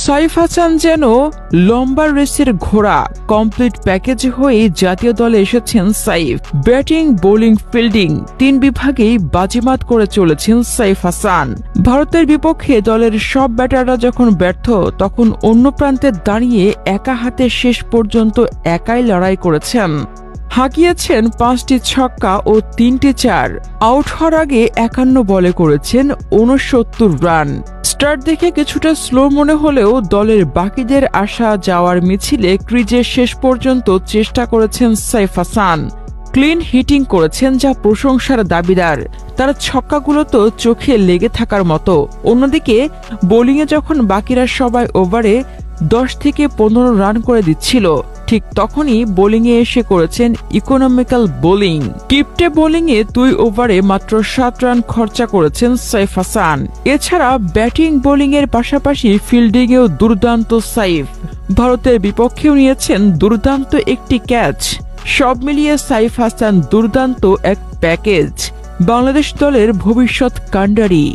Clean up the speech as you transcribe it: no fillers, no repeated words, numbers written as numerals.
সাইফ হাসান যেন লম্বা রেসের ঘোড়া, কমপ্লিট প্যাকেজ হয়ে জাতীয় দলে এসেছেন সাইফ। ব্যাটিং, বোলিং, ফিল্ডিং তিন বিভাগেই বাজিমাত করে চলেছেন সাইফ হাসান। ভারতের বিপক্ষে দলের সব ব্যাটাররা যখন ব্যর্থ, তখন অন্য প্রান্তে দাঁড়িয়ে একা হাতে শেষ পর্যন্ত একাই লড়াই করেছেন। হাঁকিয়েছেন 5টি ছক্কা ও 3টি চার। আউট হওয়ার আগে 51 বলে করেছেন 69 রান। স্টার্ট দেখে কিছুটা স্লো মনে হলেও দলের বাকিদের আসা যাওয়ার মিছিলে ক্রিজে শেষ পর্যন্ত চেষ্টা করেছেন সাইফ হাসান। ক্লিন হিটিং করেছেন, যা প্রশংসার দাবিদার। তার ছক্কাগুলো তো চোখে লেগে থাকার মতো। অন্যদিকে বোলিংয়ে যখন বাকিরা সবাই ওভারে 10 থেকে 15 রান করে দিচ্ছিল, ঠিক তখনই বোলিংয়ে এসে করেছেন ইকোনমিক্যাল বোলিং। কিপটে বোলিংয়ে 2 ওভারে মাত্র 7 রান খরচা করেছেন সাইফ হাসান। এছাড়া ব্যাটিং, বোলিংয়ের পাশাপাশি ফিল্ডিংয়েও দুর্দান্ত সাইফ। ভারতের বিপক্ষেও নিয়েছেন দুর্দান্ত একটি ক্যাচ। সব মিলিয়ে সাইফ হাসান দুর্দান্ত এক প্যাকেজ। বাংলাদেশ দলের ভবিষ্যৎ কাণ্ডারি।